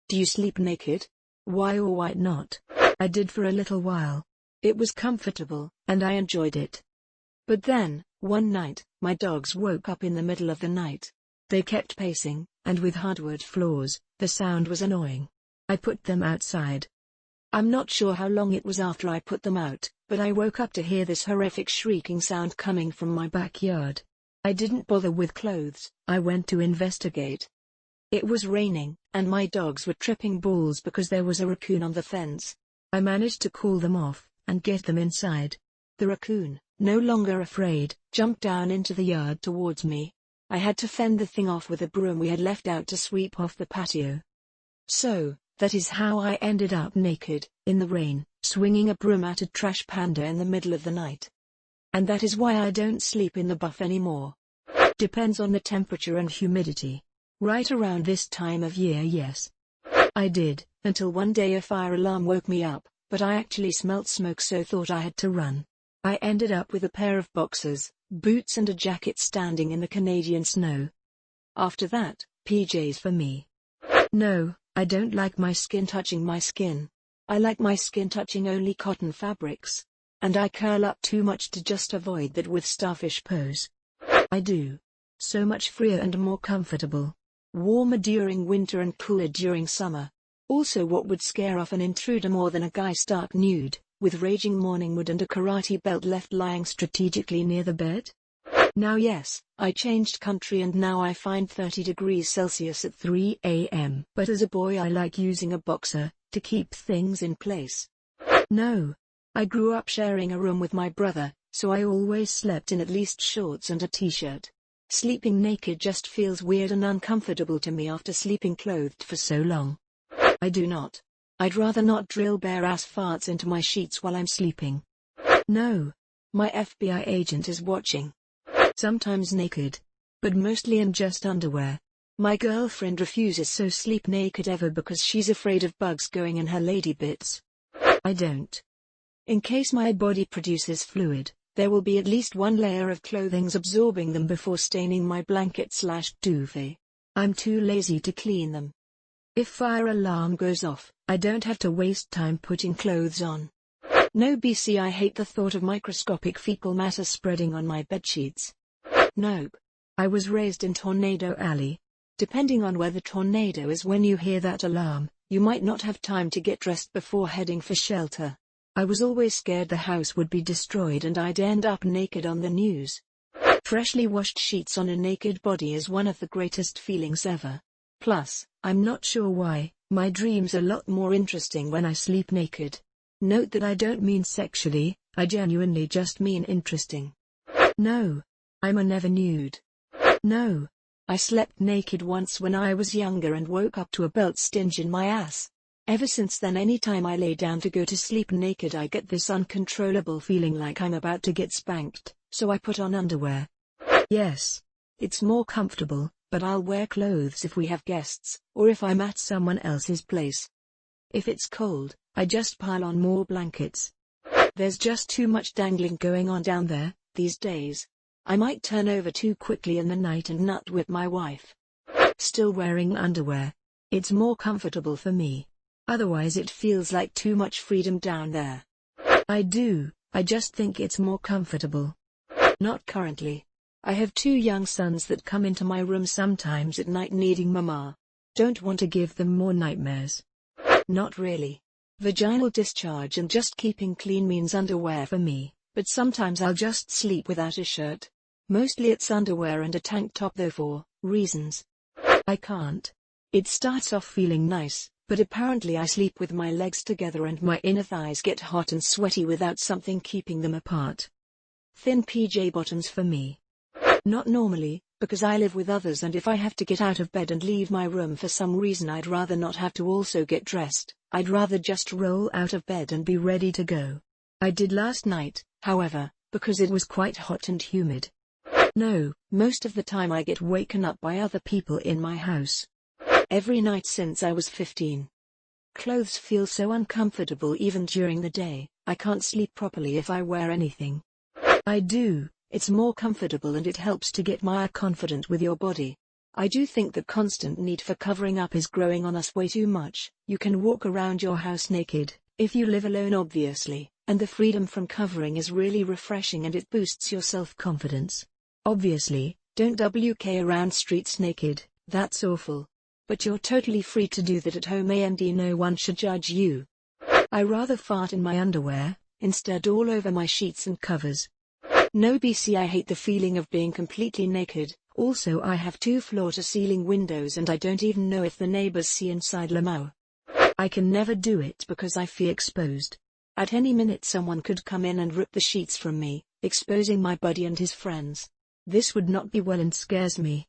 Do you sleep naked? Why or why not? I did for a little while. It was comfortable, and I enjoyed it. But then, one night, my dogs woke up in the middle of the night. They kept pacing, and with hardwood floors, the sound was annoying. I put them outside. I'm not sure how long it was after I put them out, but I woke up to hear this horrific shrieking sound coming from my backyard. I didn't bother with clothes. I went to investigate. It was raining, and my dogs were tripping balls because there was a raccoon on the fence. I managed to call them off, and get them inside. The raccoon, no longer afraid, jumped down into the yard towards me. I had to fend the thing off with a broom we had left out to sweep off the patio. So, that is how I ended up naked, in the rain, swinging a broom at a trash panda in the middle of the night. And that is why I don't sleep in the buff anymore. Depends on the temperature and humidity. Right around this time of year, yes. I did, until one day a fire alarm woke me up, but I actually smelt smoke, so thought I had to run. I ended up with a pair of boxers, boots and a jacket standing in the Canadian snow. After that, PJs for me. No, I don't like my skin touching my skin. I like my skin touching only cotton fabrics. And I curl up too much to just avoid that with starfish pose. I do. So much freer and more comfortable. Warmer during winter and cooler during summer. Also, what would scare off an intruder more than a guy stark nude, with raging morning wood and a karate belt left lying strategically near the bed? Now yes, I changed country and now I find 30 degrees Celsius at 3 a.m. But as a boy I like using a boxer, to keep things in place. No. I grew up sharing a room with my brother, so I always slept in at least shorts and a t-shirt. Sleeping naked just feels weird and uncomfortable to me after sleeping clothed for so long. I do not. I'd rather not drill bare ass farts into my sheets while I'm sleeping. No. My FBI agent is watching. Sometimes naked. But mostly in just underwear. My girlfriend refuses so sleep naked ever because she's afraid of bugs going in her lady bits. I don't. In case my body produces fluid, there will be at least one layer of clothing absorbing them before staining my blanket/duvet. I'm too lazy to clean them. If fire alarm goes off, I don't have to waste time putting clothes on. No BC, I hate the thought of microscopic fecal matter spreading on my bedsheets. Nope. I was raised in Tornado Alley. Depending on where the tornado is when you hear that alarm, you might not have time to get dressed before heading for shelter. I was always scared the house would be destroyed and I'd end up naked on the news. Freshly washed sheets on a naked body is one of the greatest feelings ever. Plus, I'm not sure why, my dreams are a lot more interesting when I sleep naked. Note that I don't mean sexually, I genuinely just mean interesting. No. I'm a never nude. No. I slept naked once when I was younger and woke up to a belt stinge in my ass. Ever since then, anytime I lay down to go to sleep naked, I get this uncontrollable feeling like I'm about to get spanked, so I put on underwear. Yes. It's more comfortable, but I'll wear clothes if we have guests, or if I'm at someone else's place. If it's cold, I just pile on more blankets. There's just too much dangling going on down there, these days. I might turn over too quickly in the night and nut whip my wife. Still wearing underwear. It's more comfortable for me. Otherwise it feels like too much freedom down there. I just think it's more comfortable. Not currently. I have 2 young sons that come into my room sometimes at night needing mama. Don't want to give them more nightmares. Not really. Vaginal discharge and just keeping clean means underwear for me, but sometimes I'll just sleep without a shirt. Mostly it's underwear and a tank top though, for reasons I can't. It starts off feeling nice, but apparently I sleep with my legs together and my inner thighs get hot and sweaty without something keeping them apart. Thin PJ bottoms for me. Not normally, because I live with others and if I have to get out of bed and leave my room for some reason, I'd rather not have to also get dressed. I'd rather just roll out of bed and be ready to go. I did last night, however, because it was quite hot and humid. No, most of the time I get woken up by other people in my house. Every night since I was 15. Clothes feel so uncomfortable even during the day, I can't sleep properly if I wear anything. I do, it's more comfortable and it helps to get more confident with your body. I do think the constant need for covering up is growing on us way too much. You can walk around your house naked, if you live alone obviously, and the freedom from covering is really refreshing and it boosts your self-confidence. Obviously, don't WK around streets naked, that's awful. But you're totally free to do that at home and no one should judge you. I rather fart in my underwear, instead all over my sheets and covers. No BC, I hate the feeling of being completely naked. Also I have 2 floor-to-ceiling windows and I don't even know if the neighbors see inside Lamau. I can never do it because I feel exposed. At any minute someone could come in and rip the sheets from me, exposing my buddy and his friends. This would not be well and scares me.